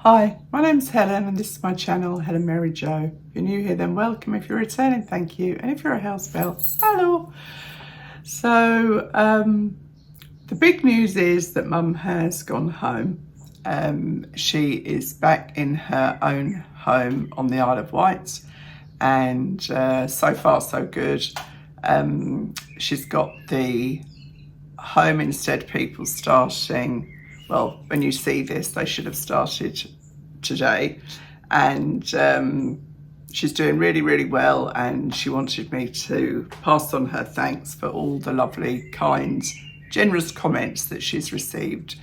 Hi, my name's Helen and this is my channel, Helen Mary Jo. If you're new here, then welcome. If you're returning, thank you. And if you're a house bell, hello. So the big news is that Mum has gone home. She is back in her own home on the Isle of Wight, and so far so good. She's got the home instead people starting, well, when you see this, they should have started today, and she's doing really, really well, and she wanted me to pass on her thanks for all the lovely, kind, generous comments that she's received.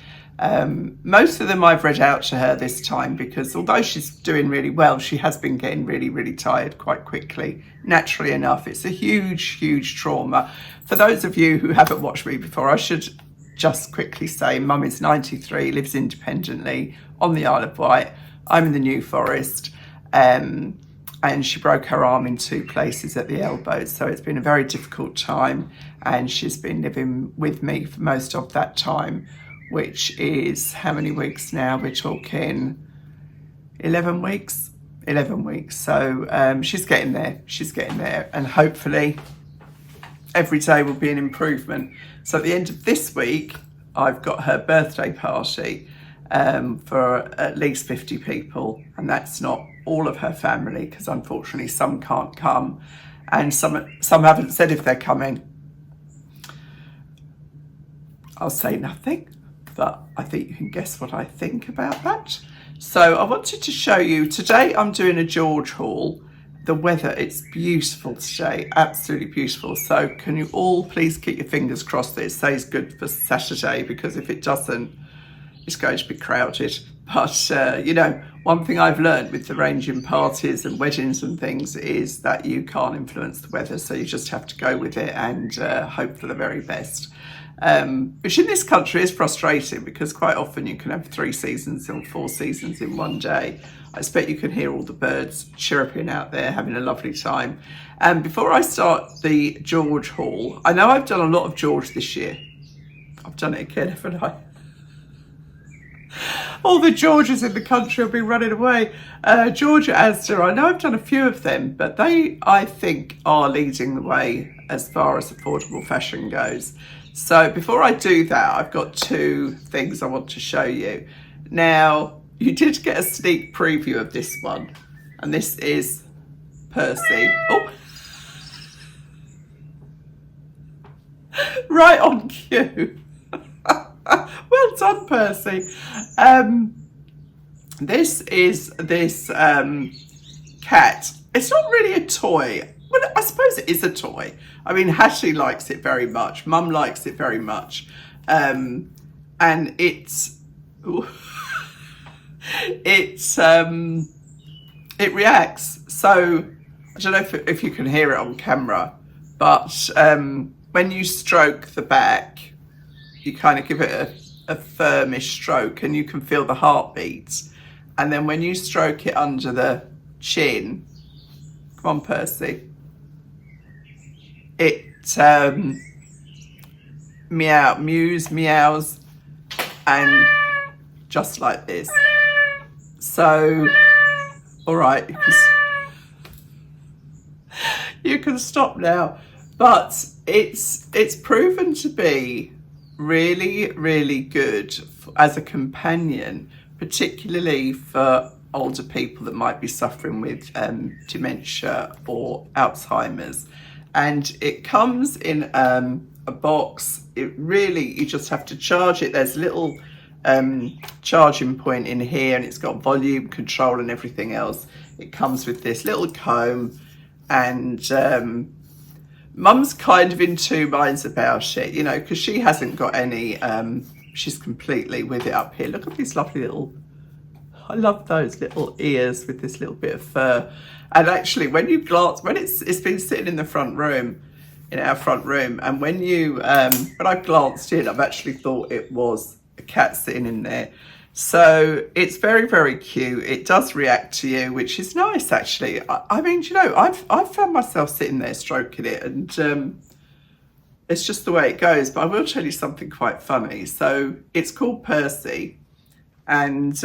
Most of them I've read out to her this time because although she's doing really well, she has been getting really, really tired quite quickly. Naturally enough, it's a huge, huge trauma. For those of you who haven't watched me before, I should just quickly say Mum is 93, lives independently on the Isle of Wight. I'm in the New Forest, and she broke her arm in two places at the elbow, so it's been a very difficult time, and she's been living with me for most of that time, which is how many weeks now? We're talking 11 weeks. So she's getting there, and hopefully every day will be an improvement. So at the end of this week, I've got her birthday party for at least 50 people, and that's not all of her family because unfortunately some can't come, and some haven't said if they're coming. I'll say nothing, but I think you can guess what I think about that. So I wanted to show you, today I'm doing a George haul. The weather, it's beautiful today, absolutely beautiful. So can you all please keep your fingers crossed that it stays good for Saturday, because if it doesn't, it's going to be crowded. But you know, one thing I've learned with arranging parties and weddings and things is that you can't influence the weather, so you just have to go with it and hope for the very best. Which in this country is frustrating because quite often you can have 3 seasons or 4 seasons in one day. I expect you can hear all the birds chirping out there, having a lovely time. And before I start the George haul, I know I've done a lot of George this year. I've done it again, haven't I? All the Georges in the country will be running away. George at Asda, I know I've done a few of them, but they, I think, are leading the way as far as affordable fashion goes. So before I do that, I've got 2 things I want to show you. Now, you did get a sneak preview of this one, and this is Percy. Oh, right on cue. Well done, Percy. This is this cat. It's not really a toy. Well, I suppose it is a toy. I mean, Hattie likes it very much. Mum likes it very much. And it's it reacts. So I don't know if you can hear it on camera, but when you stroke the back, you kind of give it a firmish stroke and you can feel the heartbeats. And then when you stroke it under the chin, come on, Percy, it meows, and just like this. So, all right, you can stop now. But it's proven to be really, really good as a companion, particularly for older people that might be suffering with dementia or Alzheimer's. And it comes in a box. It really, you just have to charge it. There's a little charging point in here, and it's got volume control and everything else. It comes with this little comb, and Mum's kind of in 2 minds about it, you know, because she hasn't got any, she's completely with it up here. Look at these lovely little, I love those little ears with this little bit of fur. And actually, when you glance, when it's been sitting in the front room, in our front room, and when I've glanced in, I've actually thought it was a cat sitting in there. So it's very, very cute. It does react to you, which is nice, actually. I mean, you know, I've found myself sitting there stroking it, and it's just the way it goes. But I will tell you something quite funny. So it's called Percy, and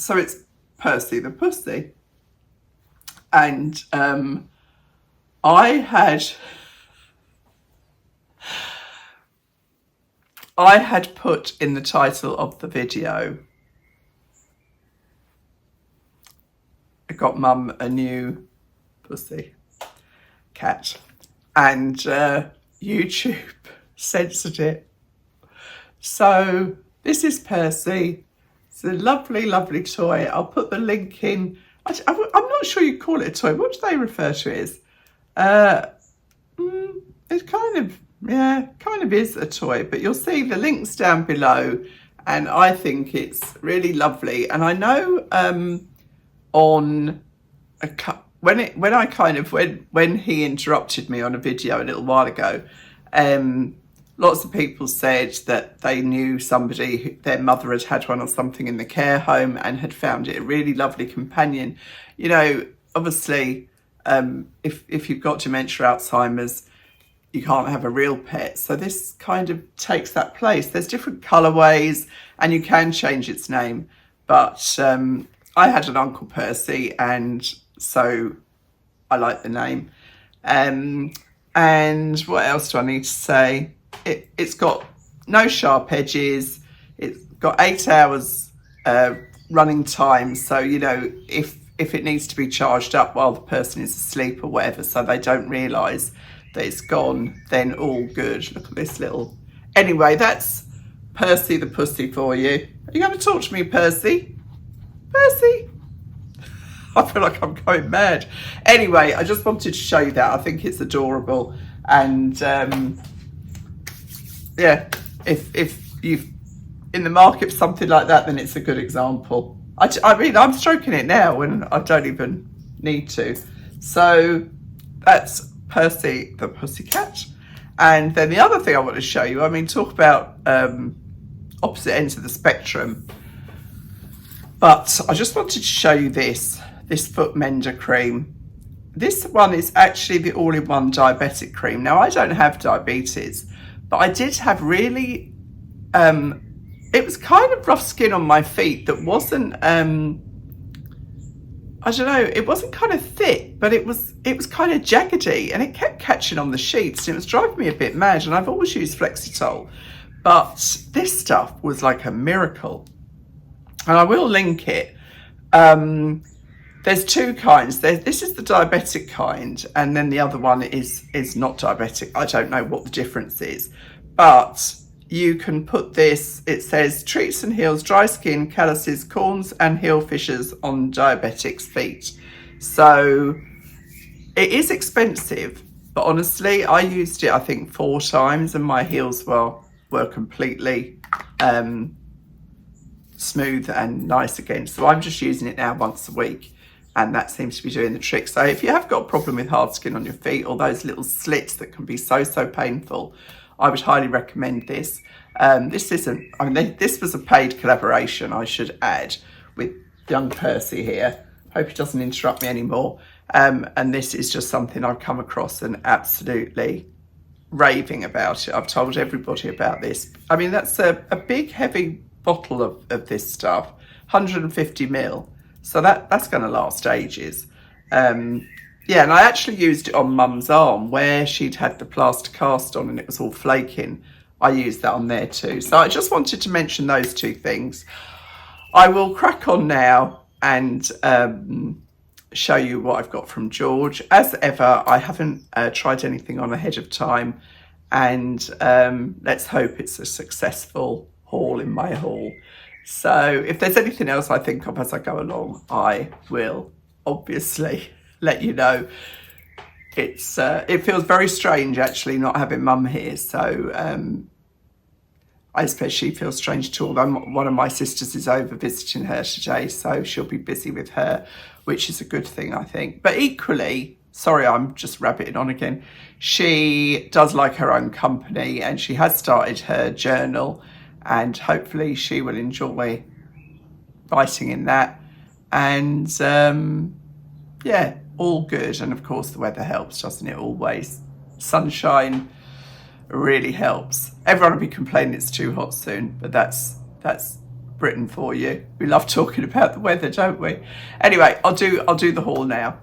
so it's Percy the Pussy. And I had put in the title of the video, I got Mum a new pussy cat, and YouTube censored it. So this is Percy. It's a lovely, lovely toy. I'll put the link in. I'm not sure you call it a toy. What do they refer to it as? It kind of is a toy, but you'll see the links down below, and I think it's really lovely. And I know when he interrupted me on a video a little while ago, lots of people said that they knew somebody, their mother had one or something in the care home and had found it a really lovely companion. You know, obviously, if you've got dementia, Alzheimer's, you can't have a real pet. So this kind of takes that place. There's different colourways and you can change its name. But I had an Uncle Percy, and so I like the name. And what else do I need to say? It's got no sharp edges. It's got 8 hours running time. So, you know, if it needs to be charged up while the person is asleep or whatever, so they don't realise that it's gone, then all good. Look at this little... Anyway, that's Percy the Pussy for you. Are you going to talk to me, Percy? Percy? I feel like I'm going mad. Anyway, I just wanted to show you that. I think it's adorable. And yeah, if you've in the market for something like that, then it's a good example. I mean, I'm stroking it now when I don't even need to. So that's Percy the Pussy Cat. And then the other thing I want to show you, I mean, talk about opposite ends of the spectrum. But I just wanted to show you this Foot Mender cream. This one is actually the all-in-one diabetic cream. Now, I don't have diabetes, but I did have really, it was kind of rough skin on my feet that wasn't, I don't know, it wasn't kind of thick, but it was kind of jaggedy, and it kept catching on the sheets, and it was driving me a bit mad. And I've always used Flexitol, but this stuff was like a miracle. And I will link it. There's two kinds. This is the diabetic kind, and then the other one is not diabetic. I don't know what the difference is, but you can put this, it says treats and heals dry skin, calluses, corns and heel fissures on diabetics' feet. So it is expensive, but honestly, I used it I think 4 times and my heels were completely smooth and nice again. So I'm just using it now once a week, and that seems to be doing the trick. So if you have got a problem with hard skin on your feet or those little slits that can be so painful, I would highly recommend this. This isn't, I mean, this was a paid collaboration, I should add, with young Percy here. Hope he doesn't interrupt me anymore. And this is just something I've come across and absolutely raving about it. I've told everybody about this. I mean, that's a big, heavy bottle of this stuff, 150 ml. So that's going to last ages. Yeah, and I actually used it on Mum's arm where she'd had the plaster cast on and it was all flaking. I used that on there too. So I just wanted to mention those 2 things. I will crack on now and show you what I've got from George. As ever, I haven't tried anything on ahead of time, and let's hope it's a successful haul in my haul. So if there's anything else I think of as I go along, I will obviously let you know. It's it feels very strange actually not having Mum here, so I suppose she feels strange too. Although one of my sisters is over visiting her today, so she'll be busy with her, which is a good thing, I think. But equally, sorry, I'm just rabbiting on again, she does like her own company, and she has started her journal, and hopefully she will enjoy writing in that. And yeah, all good. And of course the weather helps, doesn't it, always? Sunshine really helps. Everyone will be complaining it's too hot soon, but that's Britain for you. We love talking about the weather, don't we? Anyway, I'll do the haul now.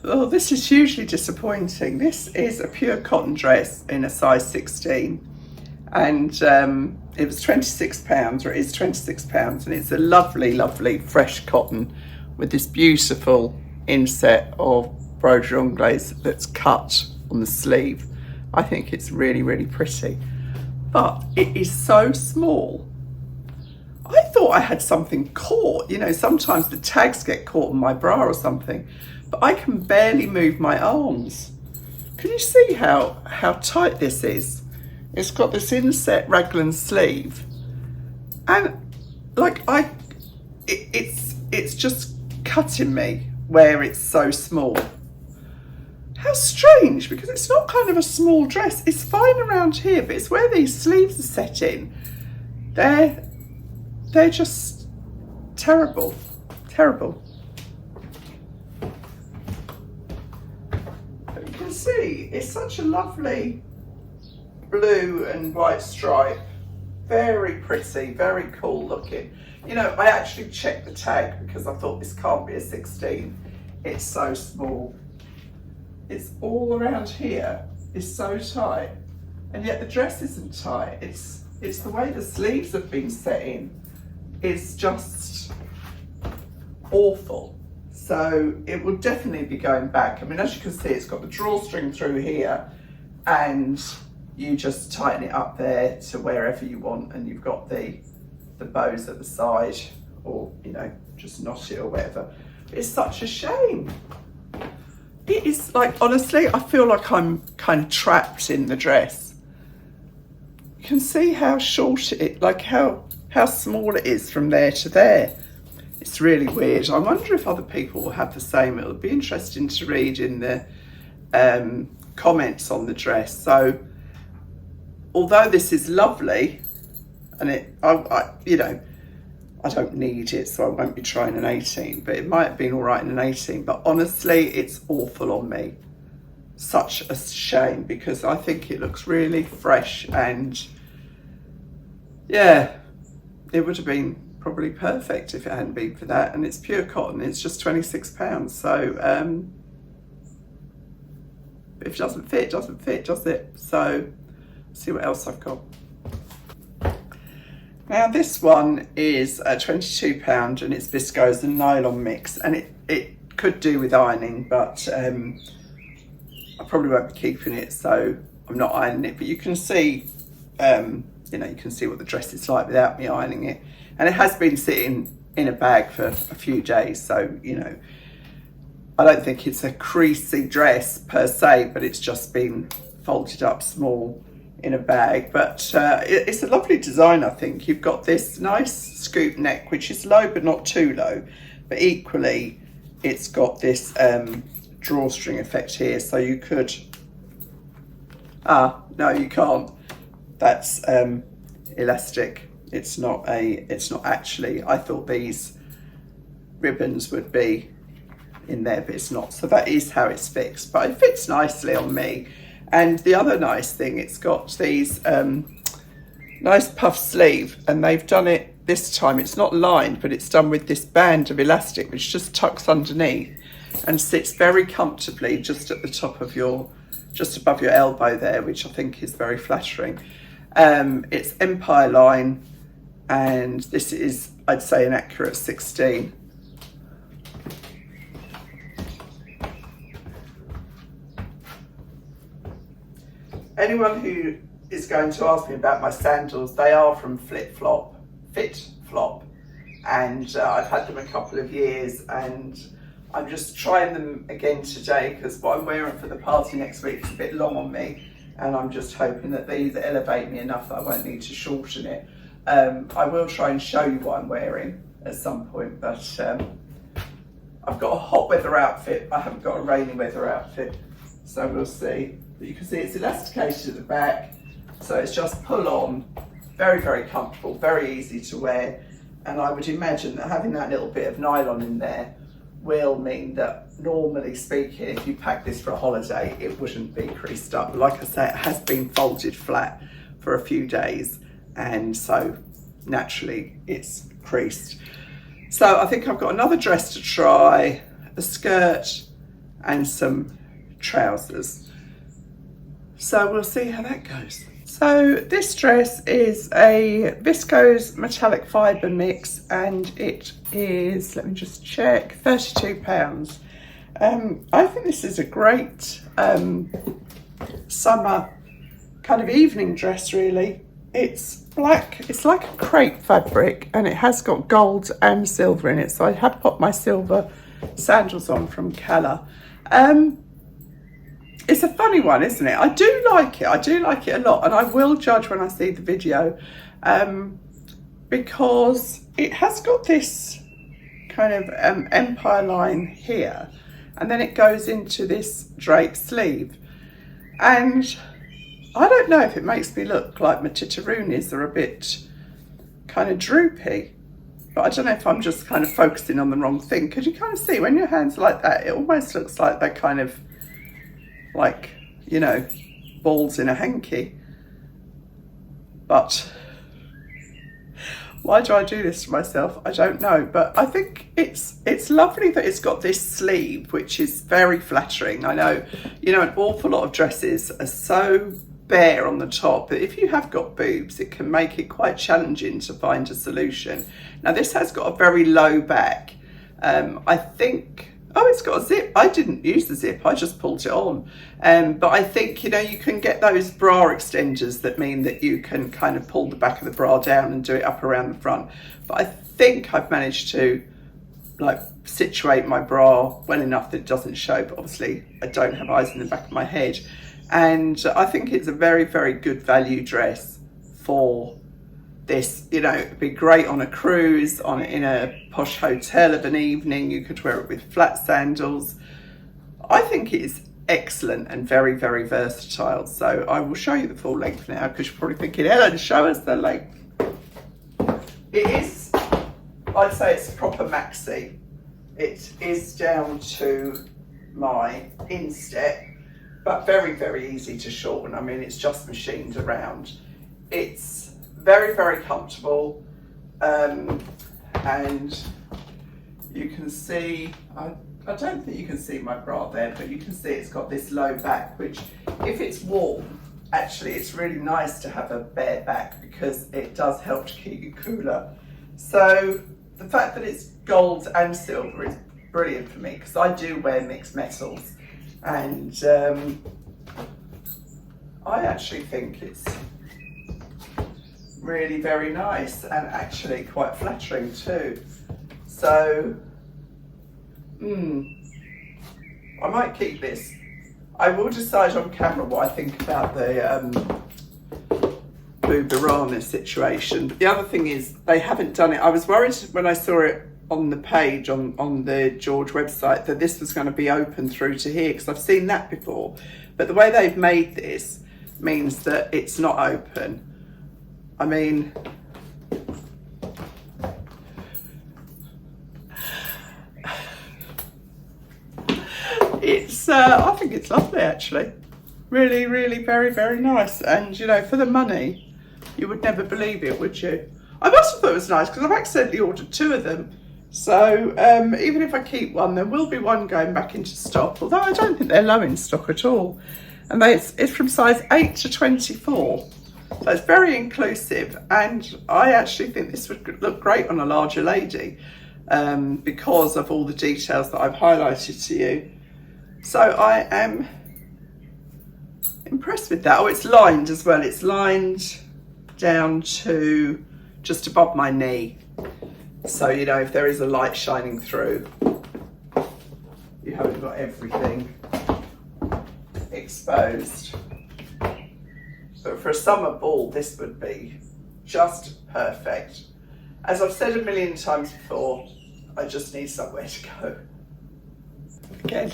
Oh, this is hugely disappointing. This is a pure cotton dress in a size 16, and it was £26, or it is £26, and it's a lovely, lovely fresh cotton with this beautiful inset of broderie anglaise that's cut on the sleeve. I think it's really, really pretty, but it is so small. I thought I had something caught, you know, sometimes the tags get caught in my bra or something, but I can barely move my arms. Can you see how tight this is? It's got this inset raglan sleeve, and like it's just cutting me where it's so small. How strange, because it's not kind of a small dress. It's fine around here, but it's where these sleeves are set in. They're just terrible, terrible. But you can see it's such a lovely blue and white stripe. Very pretty, very cool looking. You know, I actually checked the tag because I thought this can't be a 16. It's so small. It's all around here. It's so tight, and yet the dress isn't tight. It's the way the sleeves have been set in. It's just awful. So it will definitely be going back. I mean, as you can see, it's got the drawstring through here, and you just tighten it up there to wherever you want, and you've got the bows at the side, or, you know, just knot it or whatever. It's such a shame. It is, like, honestly, I feel like I'm kind of trapped in the dress. You can see how short it, like how small it is from there to there. It's really weird. I wonder if other people will have the same. It'll be interesting to read in the comments on the dress. So, although this is lovely, and you know, I don't need it, so I won't be trying an 18, but it might have been all right in an 18, but honestly, it's awful on me. Such a shame, because I think it looks really fresh, and yeah, it would have been probably perfect if it hadn't been for that. And it's pure cotton, it's just £26. So if it doesn't fit, it doesn't fit, does it? So let's see what else I've got. Now this one is £22, and it's viscose and nylon mix, and it could do with ironing, but I probably won't be keeping it, so I'm not ironing it. But you can see, you know, you can see what the dress is like without me ironing it, and it has been sitting in a bag for a few days, so, you know, I don't think it's a creasy dress per se, but it's just been folded up small in a bag. But it's a lovely design. I think you've got this nice scoop neck, which is low but not too low, but equally it's got this drawstring effect here, so you could, no you can't, that's elastic. It's not actually, I thought these ribbons would be in there, but it's not. So that is how it's fixed, but it fits nicely on me. And the other nice thing, it's got these nice puff sleeve, and they've done it this time. It's not lined, but it's done with this band of elastic, which just tucks underneath and sits very comfortably just at the top of just above your elbow there, which I think is very flattering. It's Empire line, and this is, I'd say, an accurate 16. Anyone who is going to ask me about my sandals, they are from Fit Flop, and I've had them a couple of years, and I'm just trying them again today because what I'm wearing for the party next week is a bit long on me, and I'm just hoping that these elevate me enough that I won't need to shorten it. I will try and show you what I'm wearing at some point, but I've got a hot weather outfit, I haven't got a rainy weather outfit, so we'll see. But you can see it's elasticated at the back, so it's just pull on, very, very comfortable, very easy to wear. And I would imagine that having that little bit of nylon in there will mean that, normally speaking, if you pack this for a holiday, it wouldn't be creased up. Like I say, it has been folded flat for a few days, and so naturally it's creased. So I think I've got another dress to try, a skirt and some trousers. So we'll see how that goes. So this dress is a viscose metallic fibre mix, and it is, let me just check, £32. I think this is a great summer kind of evening dress really. It's black, it's like a crepe fabric, and it has got gold and silver in it. So I have put my silver sandals on from Calla. It's a funny one, isn't it? I do like it a lot, and I will judge when I see the video, because it has got this kind of empire line here, and then it goes into this drape sleeve, and I don't know if it makes me look like my titteroonies are a bit kind of droopy, but I don't know if I'm just kind of focusing on the wrong thing, because you kind of see when your hands are like that, it almost looks like they're kind of like, you know, balls in a hanky. But why do I do this to myself? I don't know, but I think it's lovely that it's got this sleeve, which is very flattering. I know, you know, an awful lot of dresses are so bare on the top that if you have got boobs, it can make it quite challenging to find a solution. Now this has got a very low back. I think, oh, it's got a zip. I didn't use the zip, I just pulled it on. But I think, you know, you can get those bra extenders that mean that you can kind of pull the back of the bra down and do it up around the front. But I think I've managed to like situate my bra well enough that it doesn't show, but obviously I don't have eyes in the back of my head. And I think it's a very, very good value dress for this. You know, it'd be great on a cruise, in a posh hotel of an evening. You could wear it with flat sandals. I think it is excellent and very, very versatile. So I will show you the full length now, because you're probably thinking, Ellen, show us the length. It is, I'd say it's a proper maxi. It is down to my instep, but very, very easy to shorten. I mean, it's just machined around. It's very, very comfortable, and you can see, I don't think you can see my bra there, but you can see it's got this low back, which if it's warm, actually it's really nice to have a bare back, because it does help to keep you cooler. So the fact that it's gold and silver is brilliant for me, because I do wear mixed metals, and I actually think it's really very nice and actually quite flattering too. So I might keep this. I will decide on camera what I think about the Booberama situation. But the other thing is, they haven't done it. I was worried when I saw it on the page on the George website that this was going to be open through to here, because I've seen that before. But the way they've made this means that it's not open. I mean, it's I think it's lovely actually. Really, really very, very nice. And you know, for the money, you would never believe it, would you? I must have thought it was nice, because I've accidentally ordered 2 of them. So even if I keep one, there will be one going back into stock, although I don't think they're low in stock at all. And it's from size 8 to 24. So it's very inclusive, and I actually think this would look great on a larger lady, because of all the details that I've highlighted to you. So I am impressed with that. Oh, it's lined as well. It's lined down to just above my knee. So, you know, if there is a light shining through, you haven't got everything exposed. But for a summer ball, this would be just perfect. As I've said a million times before, I just need somewhere to go. Again,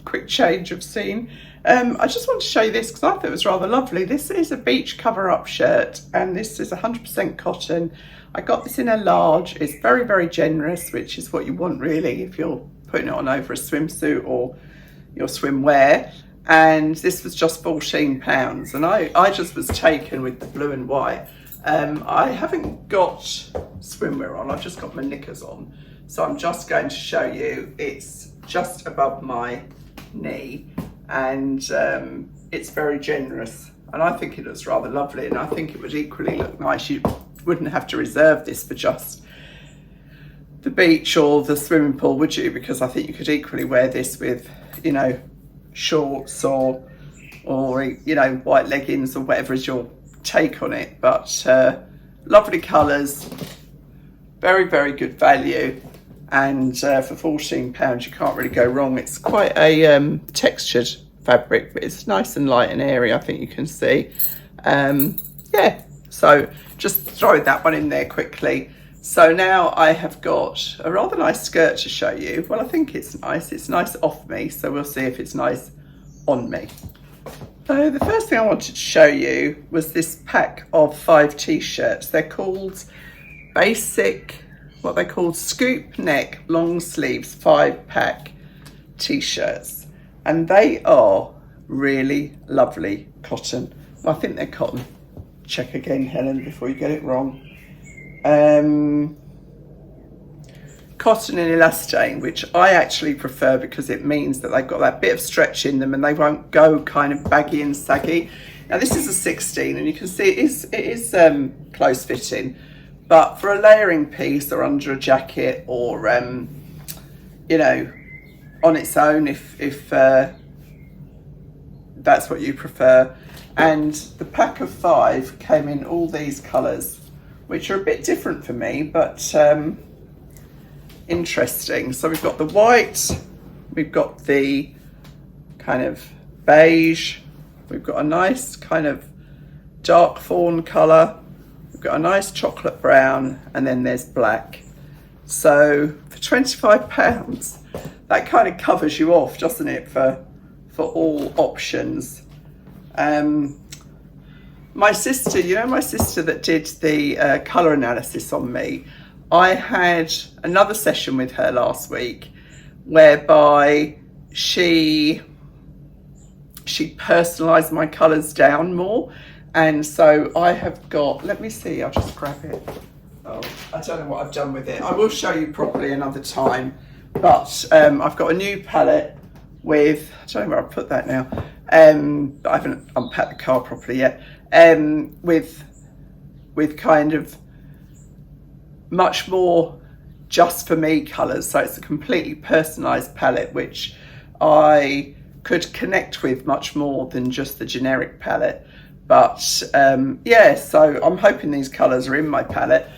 quick change of scene. I just want to show you this because I thought it was rather lovely. This is a beach cover-up shirt, and this is 100% cotton. I got this in a large. It's very, very generous, which is what you want really if you're putting it on over a swimsuit or your swimwear. And this was just £14, and I just was taken with the blue and white. I haven't got swimwear on, I've just got my knickers on. So I'm just going to show you, it's just above my knee, and it's very generous. And I think it looks rather lovely, and I think it would equally look nice. You wouldn't have to reserve this for just the beach or the swimming pool, would you? Because I think you could equally wear this with, you know, shorts or you know, white leggings or whatever is your take on it. But lovely colours, very, very good value, and for £14 you can't really go wrong. It's quite a textured fabric, but it's nice and light and airy, I think you can see. Yeah, so just throw that one in there quickly. So now I have got a rather nice skirt to show you. Well, I think it's nice off me, so we'll see if it's nice on me. So the first thing I wanted to show you was this pack of 5 t-shirts. They're called basic, what they're called, scoop neck long sleeves 5-pack t-shirts, and they are really lovely cotton. Well, I think they're cotton. Check again, Helen, before you get it wrong. Cotton and elastane, which I actually prefer because it means that they've got that bit of stretch in them and they won't go kind of baggy and saggy. Now this is a 16, and you can see it is close fitting, but for a layering piece or under a jacket, or you know, on its own, if that's what you prefer. And the pack of 5 came in all these colours, which are a bit different for me, but interesting. So we've got the white, we've got the kind of beige, we've got a nice kind of dark fawn colour, we've got a nice chocolate brown, and then there's black. So for £25, that kind of covers you off, doesn't it, for all options. My sister, you know, my sister that did the colour analysis on me, I had another session with her last week whereby she personalised my colours down more. And so I have got, let me see, I'll just grab it. Oh, I don't know what I've done with it. I will show you properly another time. But I've got a new palette with, I don't know where I've put that now. I haven't unpacked the car properly yet. With kind of much more just for me colours. So it's a completely personalised palette, which I could connect with much more than just the generic palette. But yeah, so I'm hoping these colours are in my palette,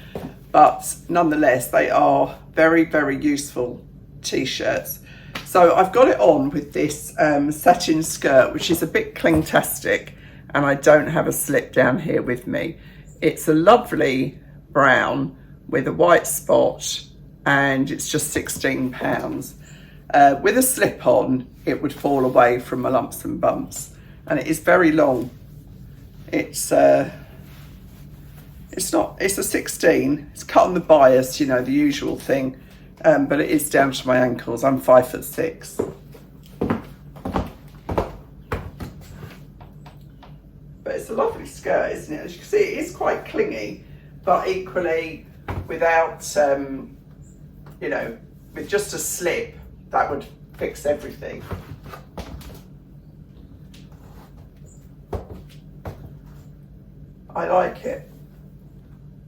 but nonetheless, they are very, very useful t-shirts. So I've got it on with this satin skirt, which is a bit cling-tastic, and I don't have a slip down here with me. It's a lovely brown with a white spot, and it's just £16. With a slip on, it would fall away from my lumps and bumps, and it is very long. It's a 16. It's cut on the bias, you know, the usual thing, but it is down to my ankles. I'm 5'6". But it's a lovely skirt, isn't it? As you can see, it is quite clingy, but equally without, you know, with just a slip, that would fix everything. I like it.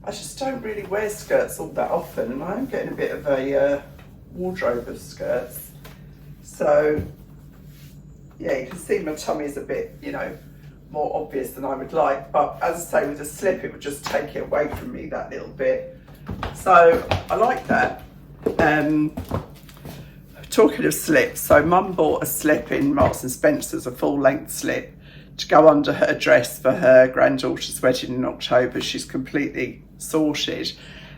I just don't really wear skirts all that often, and I'm getting a bit of a wardrobe of skirts. So yeah, you can see my tummy's a bit, you know, more obvious than I would like, but as I say, with a slip it would just take it away from me that little bit. So I like that. Talking of slips, so Mum bought a slip in Marks and Spencer's, a full length slip, to go under her dress for her granddaughter's wedding in October. She's completely sorted.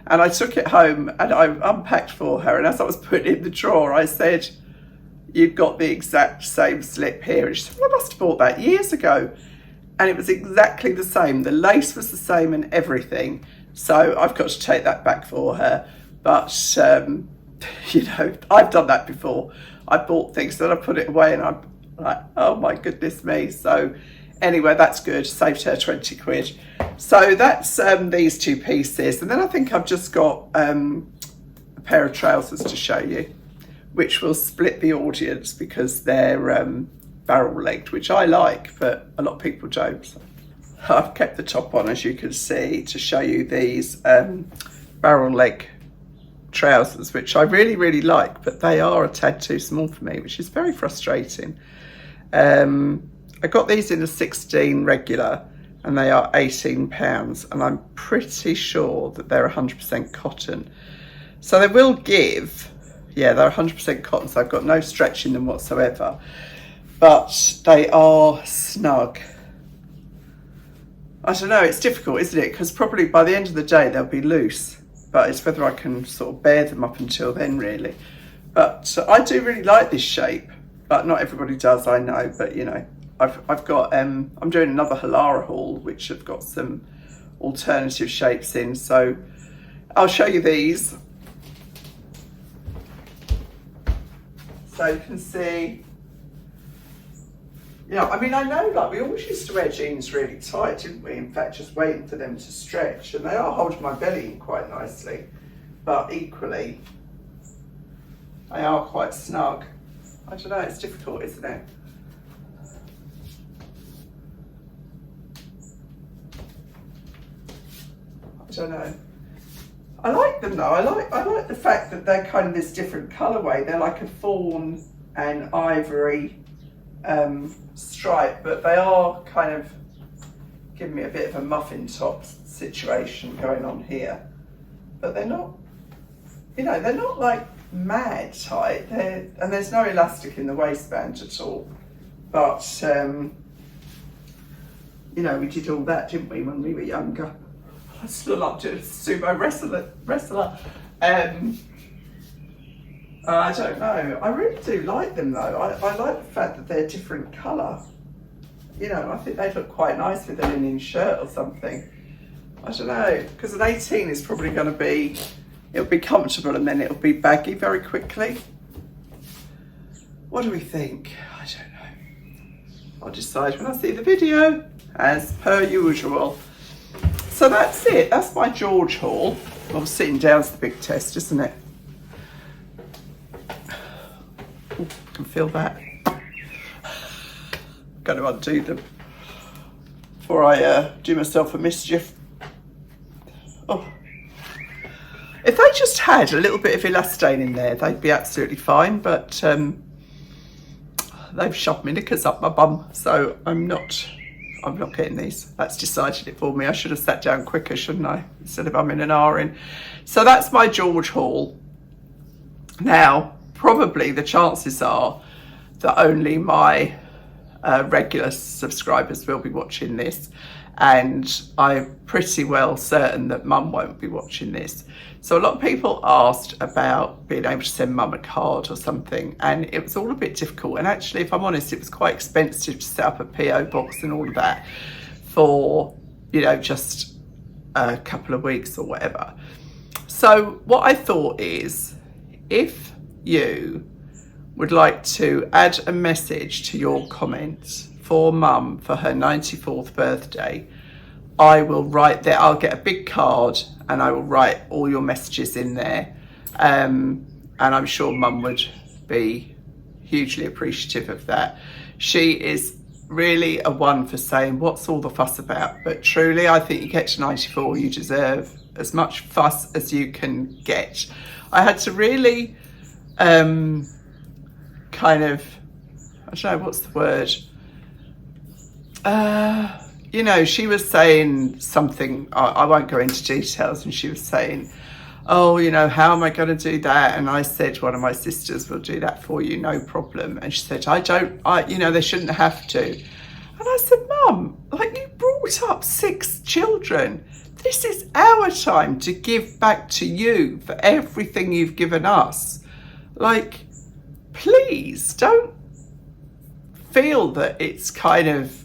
And I took it home and I unpacked for her, and as I was putting it in the drawer, I said, "You've got the exact same slip here." And she said, "Well, I must have bought that years ago." And it was exactly the same. The lace was the same and everything. So I've got to take that back for her. But, you know, I've done that before. I bought things, then I put it away and I'm like, oh my goodness me. So Anyway, that's good. Saved her 20 quid. So that's these two pieces. And then I think I've just got a pair of trousers to show you, which will split the audience because they're barrel legged, which I like, but a lot of people don't. So I've kept the top on, as you can see, to show you these barrel leg trousers, which I really, really like, but they are a tad too small for me, which is very frustrating. I got these in a 16 regular and they are £18, and I'm pretty sure that they're 100% cotton. So they will give, yeah, they're 100% cotton, so I've got no stretch in them whatsoever, but they are snug. I don't know, it's difficult, isn't it? Because probably by the end of the day they'll be loose, but it's whether I can sort of bear them up until then, really. But I do really like this shape, but not everybody does, I know. But you know, I've got I'm doing another Halara haul, which have got some alternative shapes in, so I'll show you these. So you can see, yeah, I mean, I know, like, we always used to wear jeans really tight, didn't we? In fact, just waiting for them to stretch, and they are holding my belly in quite nicely, but equally, they are quite snug. I don't know, it's difficult, isn't it? I don't know. I like them though. I like the fact that they're kind of this different colourway. They're like a fawn and ivory stripe, but they are kind of giving me a bit of a muffin top situation going on here. But they're not, you know, they're not like mad tight. And there's no elastic in the waistband at all. But you know, we did all that, didn't we, when we were younger? I still love to sumo wrestler. I don't know. I really do like them though. I like the fact that they're different colour. You know, I think they look quite nice with a linen shirt or something. I don't know, because an 18 is probably going to be, it'll be comfortable and then it'll be baggy very quickly. What do we think? I don't know. I'll decide when I see the video, as per usual. So that's it. That's my George haul. Well, sitting down's the big test, isn't it? Ooh, I can feel that. I'm going to undo them before I do myself a mischief. Oh. If they just had a little bit of elastane in there, they'd be absolutely fine, but they've shoved my knickers up my bum, so I'm not getting these. That's decided it for me. I should have sat down quicker, shouldn't I? Instead of umming and ahhing. So that's my George haul. Now, probably the chances are that only my regular subscribers will be watching this, and I'm pretty well certain that Mum won't be watching this. So a lot of people asked about being able to send Mum a card or something, and it was all a bit difficult. And actually, if I'm honest, it was quite expensive to set up a PO box and all of that for, you know, just a couple of weeks or whatever. So what I thought is, if you would like to add a message to your comments for Mum for her 94th birthday, I will write there. I'll get a big card and I will write all your messages in there. And I'm sure Mum would be hugely appreciative of that. She is really a one for saying, what's all the fuss about? But truly, I think you get to 94, you deserve as much fuss as you can get. I had to really kind of, I don't know, what's the word? You know, she was saying something, I won't go into details, and she was saying, oh, you know, how am I going to do that? And I said, one of my sisters will do that for you, no problem. And she said, you know, they shouldn't have to. And I said, Mum, like, you brought up 6 children. This is our time to give back to you for everything you've given us. Like, please don't feel that it's kind of,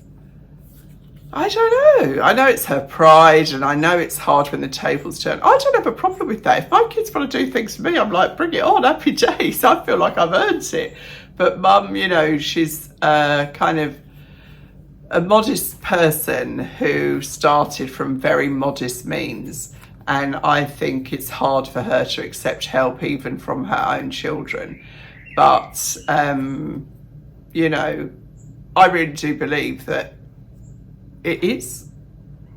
I don't know. I know it's her pride, and I know it's hard when the tables turn. I don't have a problem with that. If my kids want to do things for me, I'm like, bring it on, happy days. I feel like I've earned it. But Mum, you know, she's kind of a modest person who started from very modest means, and I think it's hard for her to accept help even from her own children. But you know, I really do believe that it is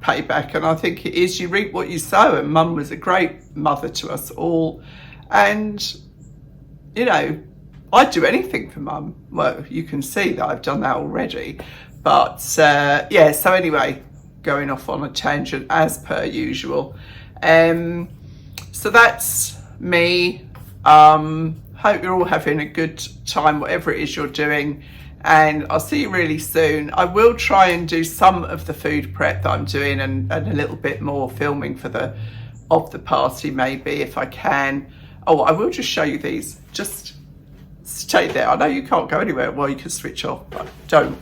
payback, and I think it is. You reap what you sow, and Mum was a great mother to us all, and you know, I'd do anything for Mum. Well, you can see that I've done that already. But yeah, so anyway, going off on a tangent as per usual. So that's me. Hope you're all having a good time, whatever it is you're doing. And I'll see you really soon. I will try and do some of the food prep that I'm doing, and a little bit more filming for the party maybe, if I can. Oh, I will just show you these. Just stay there. I know you can't go anywhere. Well, you can switch off, but don't.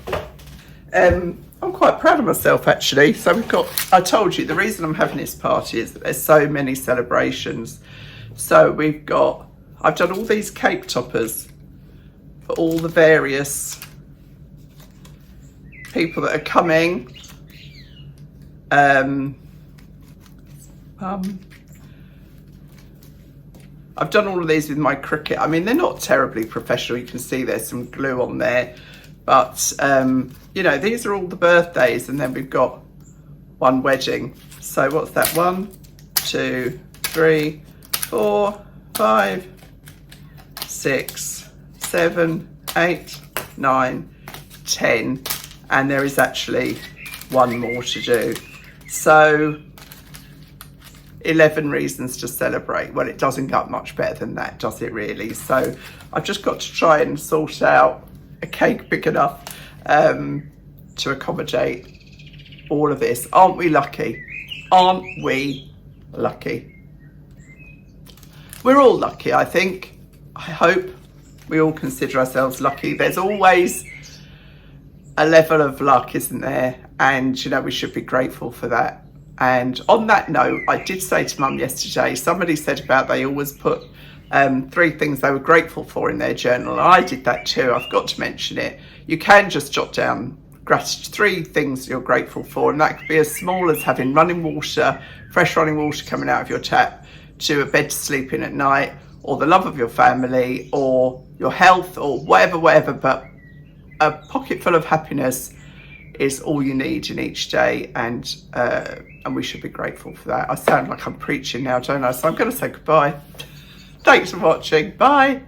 I'm quite proud of myself actually. So we've got, I told you the reason I'm having this party is that there's so many celebrations. So we've got, I've done all these cake toppers for all the various people that are coming. I've done all of these with my Cricut. I mean, they're not terribly professional. You can see there's some glue on there. But, you know, these are all the birthdays, and then we've got one wedding. So what's that? 1, 2, 3, 4, 5, 6, 7, 8, 9, 10. And there is actually one more to do. So 11 reasons to celebrate. Well, it doesn't get much better than that, does it really? So I've just got to try and sort out a cake big enough to accommodate all of this. Aren't we lucky? Aren't we lucky? We're all lucky, I think. I hope we all consider ourselves lucky. There's always a level of luck, isn't there? And, you know, we should be grateful for that. And on that note, I did say to Mum yesterday, somebody said about they always put 3 things they were grateful for in their journal. And I did that too. I've got to mention it. You can just jot down 3 things you're grateful for, and that could be as small as having running water, fresh running water coming out of your tap, to a bed to sleep in at night, or the love of your family, or your health, or whatever. But a pocket full of happiness is all you need in each day, and we should be grateful for that. I sound like I'm preaching now, don't I? So I'm going to say goodbye. Thanks for watching. Bye.